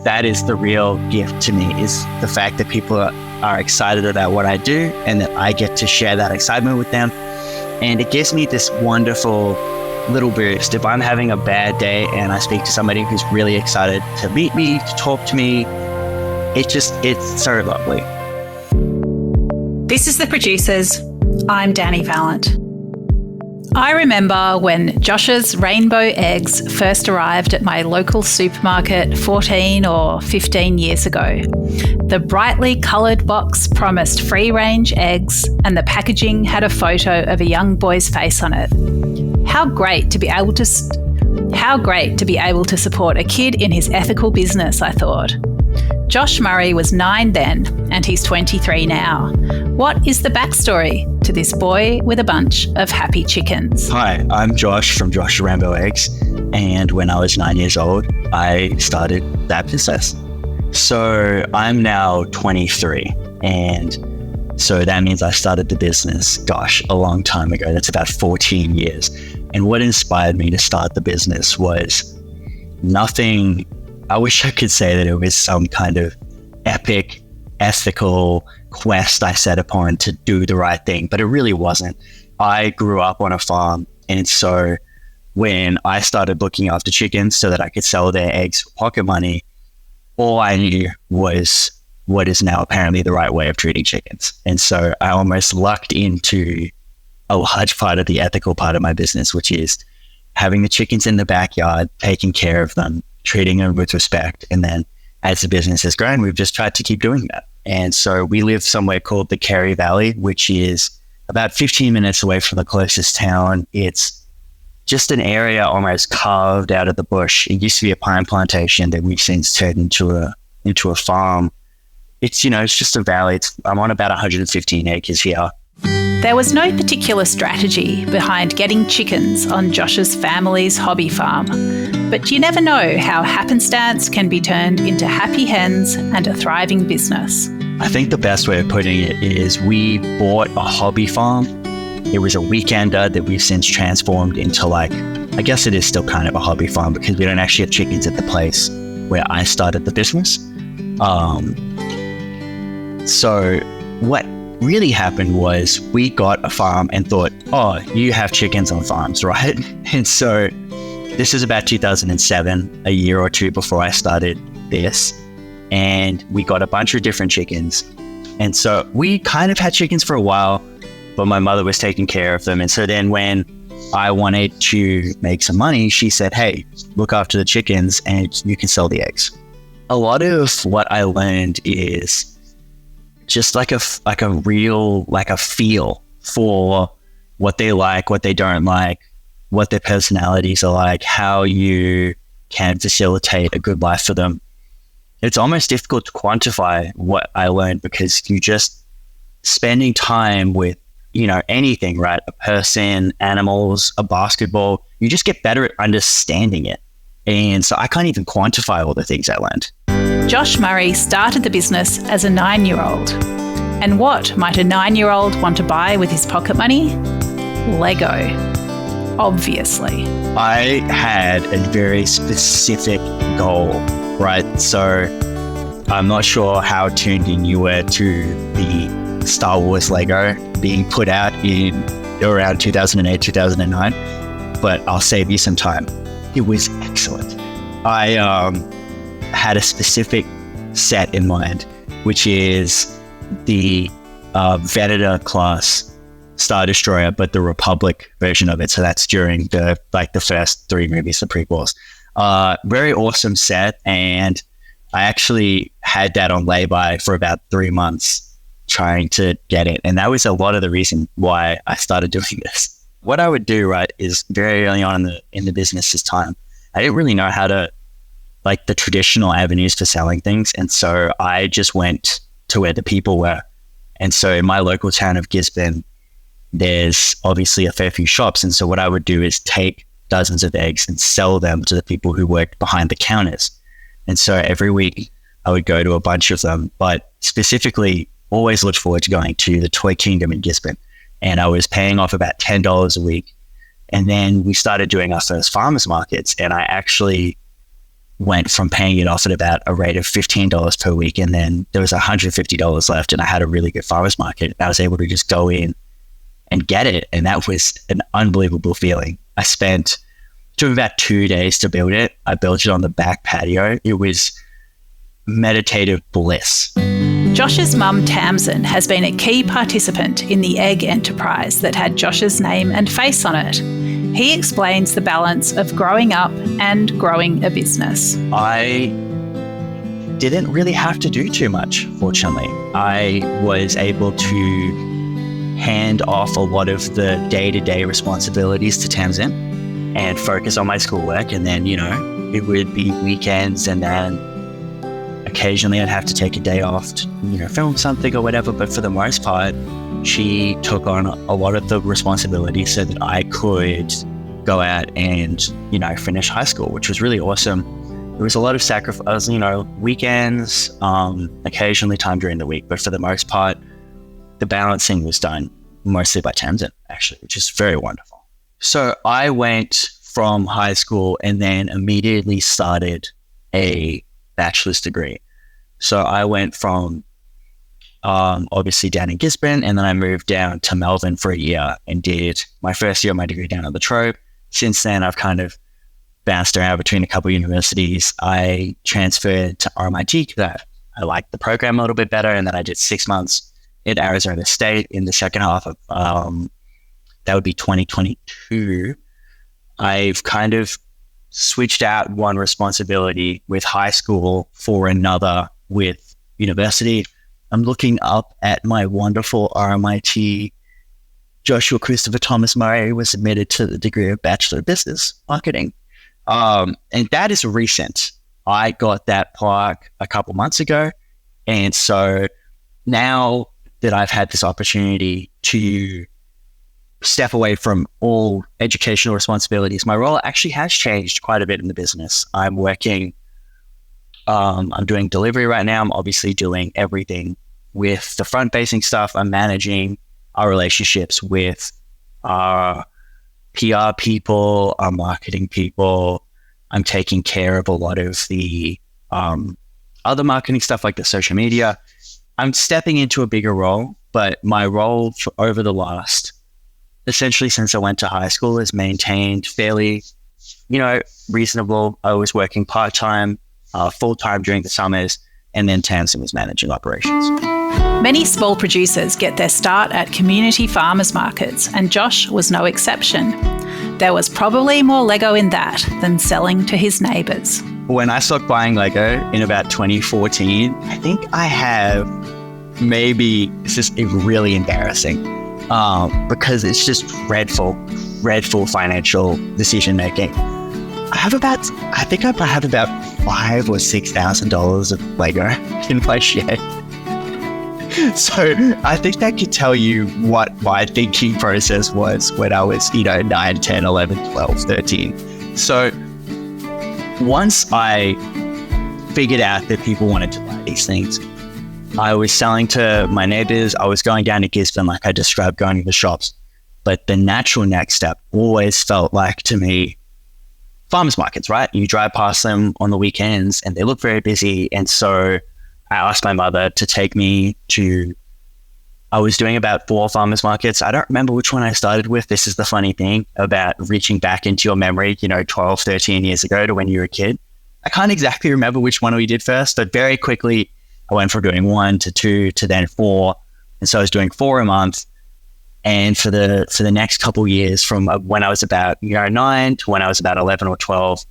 that is the real gift to me, is the fact that people are excited about what I do and that I get to share that excitement with them. And it gives me this wonderful little boost. If I'm having a bad day and I speak to somebody who's really excited to meet me, to talk to me, it's so lovely. This is The Producers. I'm Dani Valent. I remember when Josh's rainbow eggs first arrived at my local supermarket 14 or 15 years ago. The brightly coloured box promised free-range eggs and the packaging had a photo of a young boy's face on it. How great to be able to support a kid in his ethical business, I thought. Josh Murray was 9 then, and he's 23 now. What is the backstory to this boy with a bunch of happy chickens? Hi, I'm Josh from Josh Rainbow Eggs, and when I was 9 years old, I started that business. So I'm now 23, and so that means I started the business, a long time ago. That's about 14 years. And what inspired me to start the business was nothing. I wish I could say that it was some kind of epic, ethical quest I set upon to do the right thing, but it really wasn't. I grew up on a farm, and so when I started looking after chickens so that I could sell their eggs for pocket money, all I knew was what is now apparently the right way of treating chickens. And so I almost lucked into a large part of the ethical part of my business, which is having the chickens in the backyard, taking care of them, treating them with respect. And then as the business has grown, we've just tried to keep doing that. And so we live somewhere called the Kerry Valley, which is about 15 minutes away from the closest town. It's just an area almost carved out of the bush. It used to be a pine plantation that we've since turned into a farm. It's just a valley. I'm on about 115 acres here. There was no particular strategy behind getting chickens on Josh's family's hobby farm, but you never know how happenstance can be turned into happy hens and a thriving business. I think the best way of putting it is we bought a hobby farm. It was a weekender that we've since transformed into I guess it is still kind of a hobby farm because we don't actually have chickens at the place where I started the business. So what really happened was we got a farm and thought, oh, you have chickens on farms, right? And so this is about 2007, a year or two before I started this. And we got a bunch of different chickens. And so we kind of had chickens for a while, but my mother was taking care of them. And so then when I wanted to make some money, she said, hey, look after the chickens and you can sell the eggs. A lot of what I learned is just like a feel for what they like, what they don't like, what their personalities are like, how you can facilitate a good life for them. It's almost difficult to quantify what I learned because you just spending time with, anything, right? A person, animals, a basketball, you just get better at understanding it. And so I can't even quantify all the things I learned. Josh Murray started the business as a 9-year-old. And what might a 9-year-old want to buy with his pocket money? Lego, obviously. I had a very specific goal, right? So I'm not sure how tuned in you were to the Star Wars Lego being put out in around 2008, 2009, but I'll save you some time. It was excellent. I had a specific set in mind, which is the Venator class Star Destroyer, but the Republic version of it. So that's during the first 3 movies, the prequels. Very awesome set, and I actually had that on lay-by for about 3 months trying to get it, and that was a lot of the reason why I started doing this. What I would do, right, is very early on in the business's time, I didn't really know how to the traditional avenues for selling things. And so I just went to where the people were. And so in my local town of Gisborne, there's obviously a fair few shops. And so what I would do is take dozens of eggs and sell them to the people who worked behind the counters. And so every week I would go to a bunch of them, but specifically always looked forward to going to the Toy Kingdom in Gisborne. And I was paying off about $10 a week. And then we started doing our first farmers markets. And I actually went from paying it off at about a rate of $15 per week, and then there was $150 left, and I had a really good farmers market. I was able to just go in and get it, and that was an unbelievable feeling. It took about 2 days to build it. I built it on the back patio. It was meditative bliss. Josh's mum, Tamsin, has been a key participant in the egg enterprise that had Josh's name and face on it. He explains the balance of growing up and growing a business. I didn't really have to do too much, fortunately. I was able to hand off a lot of the day-to-day responsibilities to Tamsin and focus on my schoolwork. And then, it would be weekends, and then occasionally I'd have to take a day off to, film something or whatever. But for the most part, she took on a lot of the responsibility so that I could go out and, finish high school, which was really awesome. There was a lot of sacrifice, weekends, occasionally time during the week. But for the most part, the balancing was done mostly by Tamsin, actually, which is very wonderful. So I went from high school and then immediately started a bachelor's degree. So I went from obviously down in Gisborne, and then I moved down to Melbourne for a year and did my first year of my degree down at the Trobe. Since then, I've kind of bounced around between a couple of universities. I transferred to RMIT because I liked the program a little bit better, and then I did 6 months at Arizona State in the second half of that would be 2022. I've kind of switched out one responsibility with high school for another with university. I'm looking up at my wonderful RMIT. Joshua Christopher Thomas Murray was admitted to the degree of Bachelor of Business Marketing. And that is recent. I got that plaque a couple months ago. And so now that I've had this opportunity to step away from all educational responsibilities, my role actually has changed quite a bit in the business. I'm working, I'm doing delivery right now. I'm obviously doing everything with the front-facing stuff. I'm managing our relationships with our PR people, our marketing people. I'm taking care of a lot of the other marketing stuff like the social media. I'm stepping into a bigger role, but my role over the last, essentially since I went to high school, has maintained fairly, reasonable. I was working part-time, full-time during the summers, and then Tamsin was managing operations. Many small producers get their start at community farmers markets, and Josh was no exception. There was probably more Lego in that than selling to his neighbours. When I stopped buying Lego in about 2014, I think I have this is really embarrassing because it's just dreadful financial decision making. I have about $5,000 or $6,000 of Lego in my shed. So I think that could tell you what my thinking process was when I was, 9, 10, 11, 12, 13. So once I figured out that people wanted to buy these things, I was selling to my neighbors. I was going down to Gisborne, like I described, going to the shops. But the natural next step always felt like, to me, farmers markets, right? You drive past them on the weekends and they look very busy. And so I asked my mother to take me to, I was doing about 4 farmers markets. I don't remember which one I started with. This is the funny thing about reaching back into your memory, 12, 13 years ago to when you were a kid. I can't exactly remember which one we did first, but very quickly I went from doing 1 to 2 to then 4. And so I was doing 4 a month. And for the next couple of years, from when I was about 9 to when I was about 11 or 12,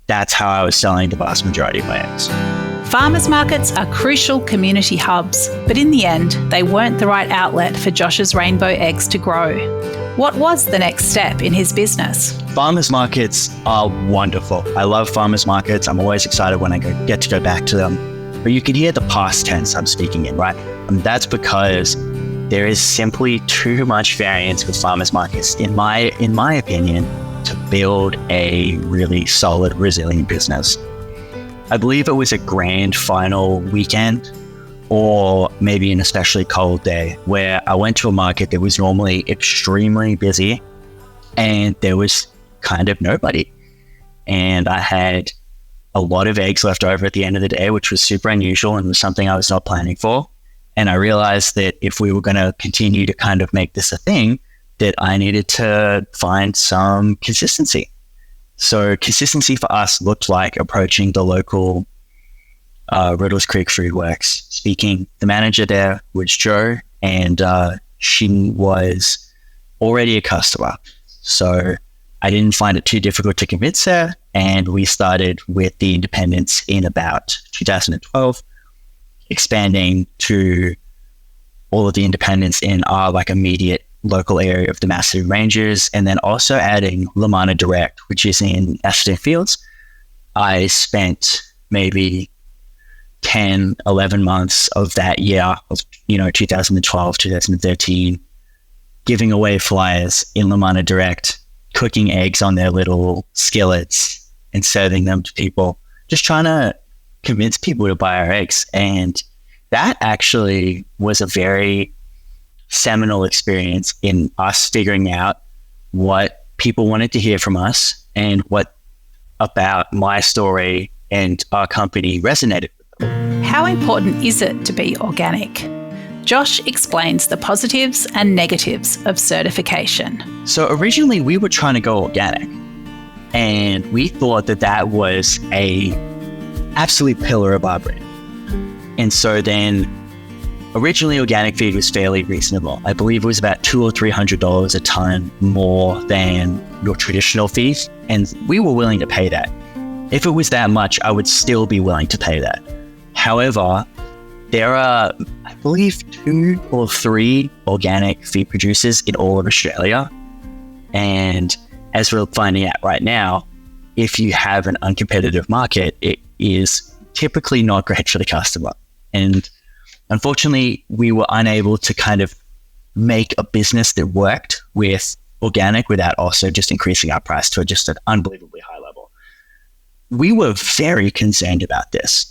that's how I was selling the vast majority of my eggs. Farmers markets are crucial community hubs, but in the end, they weren't the right outlet for Josh's rainbow eggs to grow. What was the next step in his business? Farmers markets are wonderful. I love farmers markets. I'm always excited when I get to go back to them. But you can hear the past tense I'm speaking in, right? And that's because there is simply too much variance with farmers markets, in my opinion, to build a really solid, resilient business. I believe it was a grand final weekend, or maybe an especially cold day, where I went to a market that was normally extremely busy and there was kind of nobody. And I had a lot of eggs left over at the end of the day, which was super unusual and was something I was not planning for. And I realized that if we were going to continue to kind of make this a thing, that I needed to find some consistency. So consistency for us looked like approaching the local Riddles Creek Food Works, speaking. The manager there was Jo, and she was already a customer. So I didn't find it too difficult to convince her, and we started with the independents in about 2012, expanding to all of the independents in our like immediate local area of the Massive Ranges, and then also adding Lamana Direct, which is in Ashton Fields. I spent maybe 10, 11 months of that year of, 2012, 2013, giving away flyers in Lamana Direct, cooking eggs on their little skillets and serving them to people, just trying to convince people to buy our eggs. And that actually was a very seminal experience in us figuring out what people wanted to hear from us and what about my story and our company resonated with them. How important is it to be organic? Josh explains the positives and negatives of certification. So originally we were trying to go organic, and we thought that that was a absolute pillar of our brand. And so then originally organic feed was fairly reasonable. I believe it was about $200 or $300 a ton more than your traditional feed, and we were willing to pay that. If it was that much, I would still be willing to pay that. However, there are, I believe, 2 or 3 organic feed producers in all of Australia. And as we're finding out right now, if you have an uncompetitive market, it is typically not great for the customer. And unfortunately, we were unable to kind of make a business that worked with organic without also just increasing our price to just an unbelievably high level. We were very concerned about this.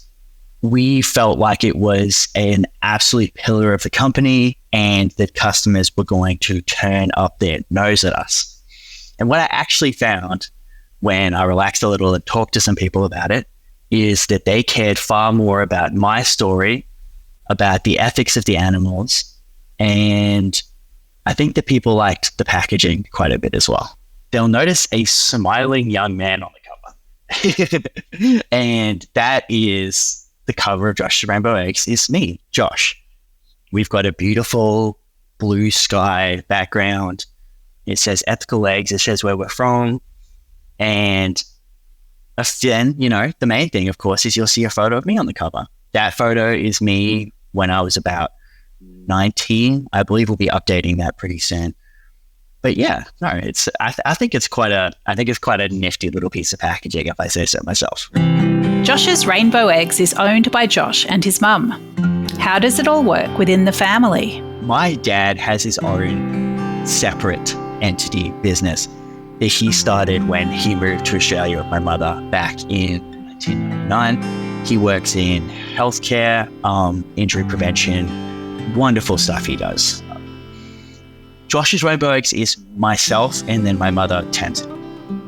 We felt like it was an absolute pillar of the company and that customers were going to turn up their nose at us. And what I actually found when I relaxed a little and talked to some people about it is that they cared far more about my story, about the ethics of the animals, and I think that people liked the packaging quite a bit as well. They'll notice a smiling young man on the cover. And that is the cover of Josh's Rainbow Eggs is me, Josh. We've got a beautiful blue sky background. It says ethical eggs. It says where we're from. And then, the main thing, of course, is you'll see a photo of me on the cover. That photo is me when I was about 19. I believe we'll be updating that pretty soon. But yeah, no, I think it's quite a nifty little piece of packaging, if I say so myself. Josh's Rainbow Eggs is owned by Josh and his mum. How does it all work within the family? My dad has his own separate entity business that he started when he moved to Australia with my mother back in 1999. He works in healthcare, injury prevention, wonderful stuff he does. Josh's Rainbow Eggs is myself and then my mother, Tamsin.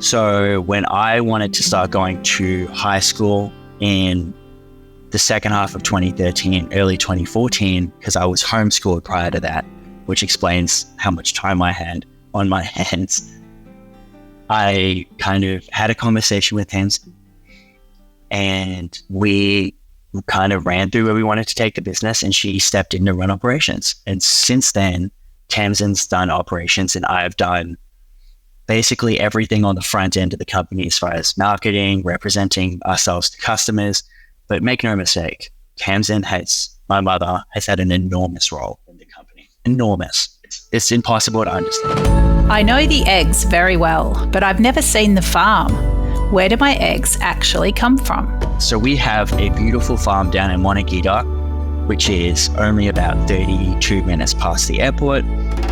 So when I wanted to start going to high school in the second half of 2013, early 2014, because I was homeschooled prior to that, which explains how much time I had on my hands, I kind of had a conversation with Tamsin, and we kind of ran through where we wanted to take the business, and she stepped in to run operations. And since then, Tamsin's done operations, and I've done basically everything on the front end of the company as far as marketing, representing ourselves to customers. But make no mistake, Tamsin, my mother, has had an enormous role in the company. Enormous. It's impossible to understand. I know the eggs very well, but I've never seen the farm. Where do my eggs actually come from? So we have a beautiful farm down in Monagita, which is only about 32 minutes past the airport.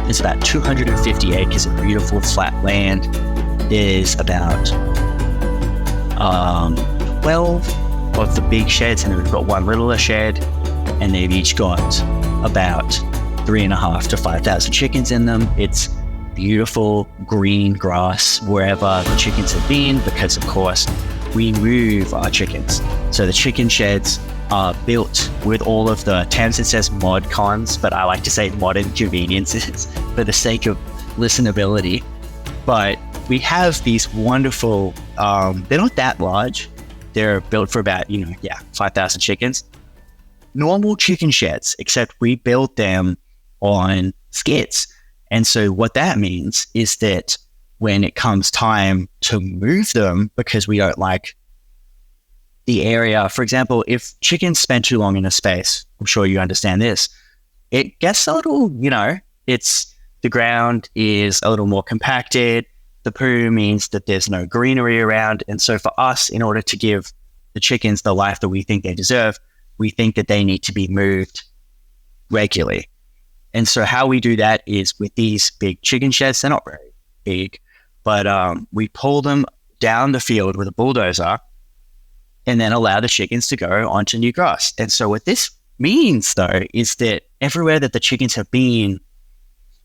There's about 250 acres of beautiful flat land. There's about 12 of the big sheds, and then we've got one littler shed, and they've each got about 3,500 to 5,000 chickens in them. It's beautiful green grass wherever the chickens have been, because of course we move our chickens. So the chicken sheds are built with all of the terms. It says mod cons, but I like to say modern conveniences for the sake of listenability. But we have these wonderful, they're not that large. They're built for about, 5,000 chickens. Normal chicken sheds, except we build them on skids. And so what that means is that when it comes time to move them, because we don't like the area, for example, if chickens spend too long in a space, I'm sure you understand this, it gets a little, the ground is a little more compacted. The poo means that there's no greenery around. And so for us, in order to give the chickens the life that we think they deserve, we think that they need to be moved regularly. And so how we do that is with these big chicken sheds. They're not very big, but we pull them down the field with a bulldozer and then allow the chickens to go onto new grass. And so what this means, though, is that everywhere that the chickens have been,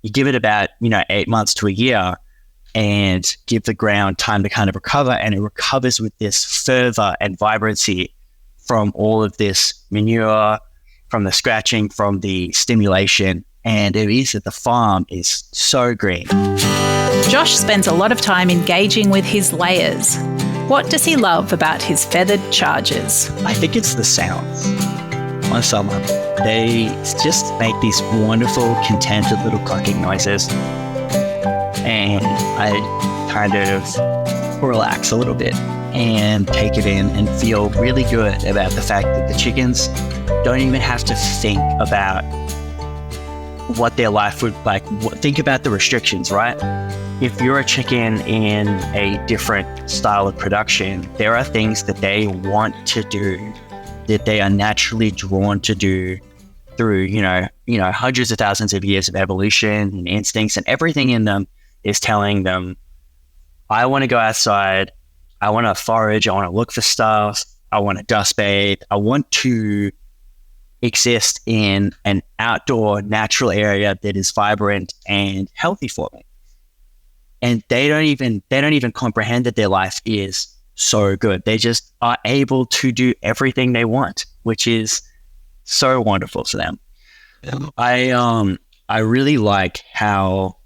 you give it about, 8 months to a year and give the ground time to kind of recover, and it recovers with this fervor and vibrancy from all of this manure, from the scratching, from the stimulation, and it is that the farm is so green. Josh spends a lot of time engaging with his layers. What does he love about his feathered chargers? I think it's the sounds on summer. They just make these wonderful, contented little clucking noises. And I kind of relax a little bit and take it in and feel really good about the fact that the chickens don't even have to think about what their life would like. Think about the restrictions, right? If you're a chicken in a different style of production, there are things that they want to do that they are naturally drawn to do through, hundreds of thousands of years of evolution and instincts, and everything in them is telling them, I want to go outside, I want to forage, I want to look for stuff, I want to dust bathe, I want to exist in an outdoor natural area that is vibrant and healthy for me. And they don't even comprehend that their life is so good. They just are able to do everything they want, which is so wonderful for them. Yeah. I really like how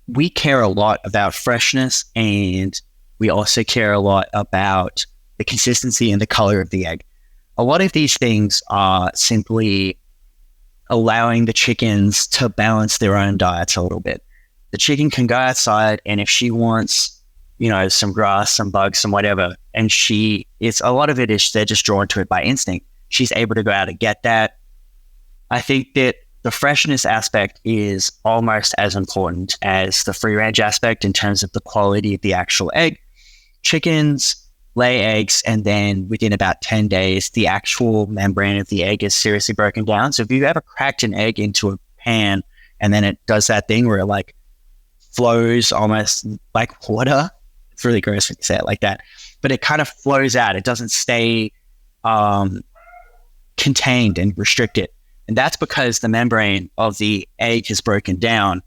we care a lot about freshness, and we also care a lot about the consistency and the color of the egg. A lot of these things are simply allowing the chickens to balance their own diets a little bit. The chicken can go outside, and if she wants, some grass, some bugs, some whatever, and a lot of it is they're just drawn to it by instinct. She's able to go out and get that. I think that the freshness aspect is almost as important as the free range aspect in terms of the quality of the actual egg. Chickens lay eggs, and then within about 10 days, the actual membrane of the egg is seriously broken down. So if you ever cracked an egg into a pan and then it does that thing where it flows almost like water, it's really gross when you say it like that, but it kind of flows out. It doesn't stay contained and restricted. And that's because the membrane of the egg is broken down,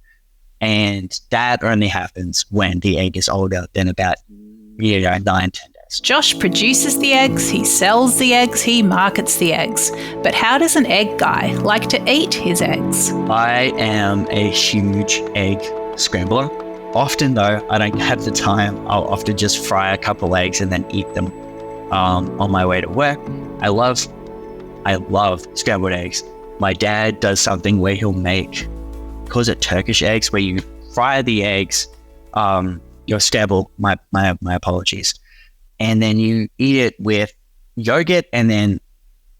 and that only happens when the egg is older than about 9-10 days. Josh produces the eggs, he sells the eggs, he markets the eggs. But how does an egg guy like to eat his eggs? I am a huge egg scrambler. Often, though, I don't have the time. I'll often just fry a couple eggs and then eat them on my way to work. I love scrambled eggs. My dad does something where he'll calls it Turkish eggs, where you fry the eggs, your scramble, my apologies, and then you eat it with yogurt and then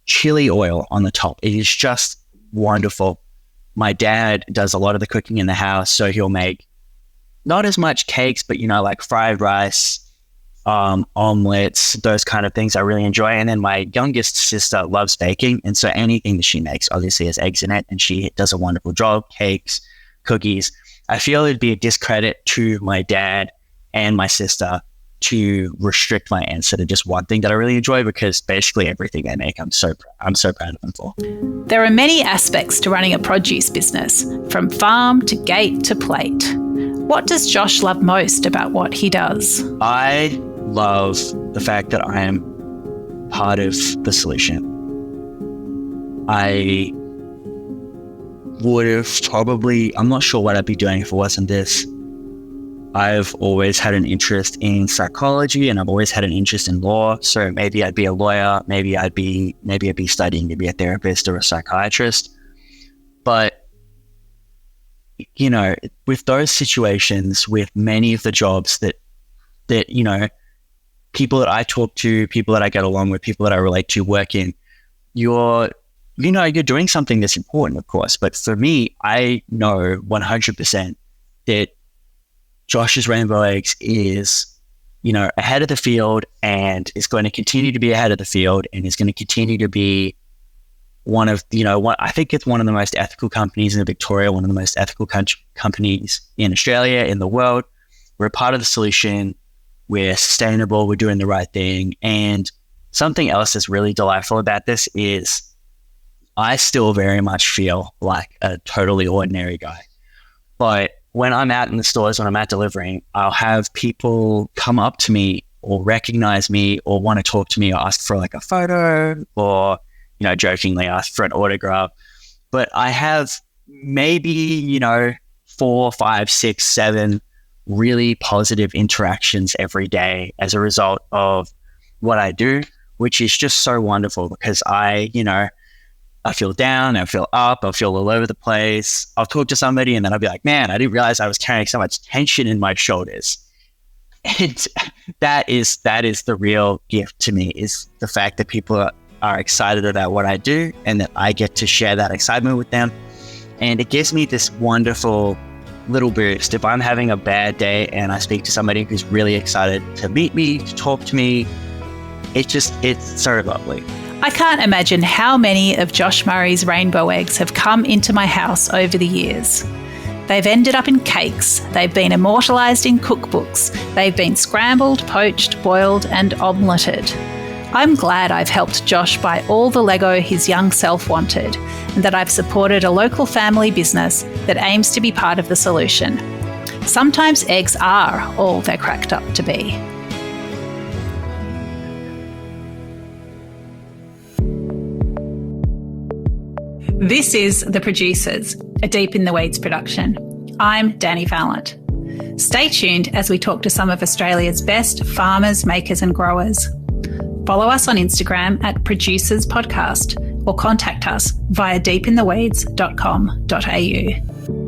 chili oil on the top. It is just wonderful. My dad does a lot of the cooking in the house, so he'll make not as much cakes, but fried rice, omelets, those kind of things I really enjoy. And then my youngest sister loves baking, and so anything that she makes obviously has eggs in it, and she does a wonderful job. Cakes, cookies. I feel it'd be a discredit to my dad and my sister to restrict my answer to just one thing that I really enjoy, because basically everything they make, I'm so proud of them for. There are many aspects to running a produce business, from farm to gate to plate. What does Josh love most about what he does? I love the fact that I am part of the solution. I would have probably, I'm not sure what I'd be doing if it wasn't this. I've always had an interest in psychology, and I've always had an interest in law. So maybe I'd be a lawyer, maybe I'd be studying to be a therapist or a psychiatrist. But, you know, with those situations, with many of the jobs that, you know, people that I talk to, people that I get along with, people that I relate to work in, you're doing something that's important, of course. But for me, I know 100% that Josh's Rainbow Eggs is, you know, ahead of the field, and is going to continue to be ahead of the field, and is going to continue to be I think it's one of the most ethical companies in Victoria, one of the most ethical companies in Australia, in the world. We're a part of the solution. We're sustainable. We're doing the right thing. And something else that's really delightful about this is I still very much feel like a totally ordinary guy. But when I'm out in the stores, when I'm out delivering, I'll have people come up to me or recognize me or want to talk to me or ask for like a photo or, you know, jokingly ask for an autograph. But I have maybe, you know, 4, 5, 6, 7 really positive interactions every day as a result of what I do, which is just so wonderful because I feel down, I feel up, I feel all over the place. I'll talk to somebody and then I'll be like, man, I didn't realize I was carrying so much tension in my shoulders. And that is the real gift to me, is the fact that people are excited about what I do and that I get to share that excitement with them. And it gives me this wonderful little boost. If I'm having a bad day and I speak to somebody who's really excited to meet me, to talk to me, it's so lovely. I can't imagine how many of Josh Murray's rainbow eggs have come into my house over the years. They've ended up in cakes, they've been immortalised in cookbooks, they've been scrambled, poached, boiled and omeleted. I'm glad I've helped Josh buy all the Lego his young self wanted, and that I've supported a local family business that aims to be part of the solution. Sometimes eggs are all they're cracked up to be. This is The Producers, a Deep in the Weeds production. I'm Dani Valent. Stay tuned as we talk to some of Australia's best farmers, makers and growers. Follow us on Instagram at Producers Podcast or contact us via deepintheweeds.com.au.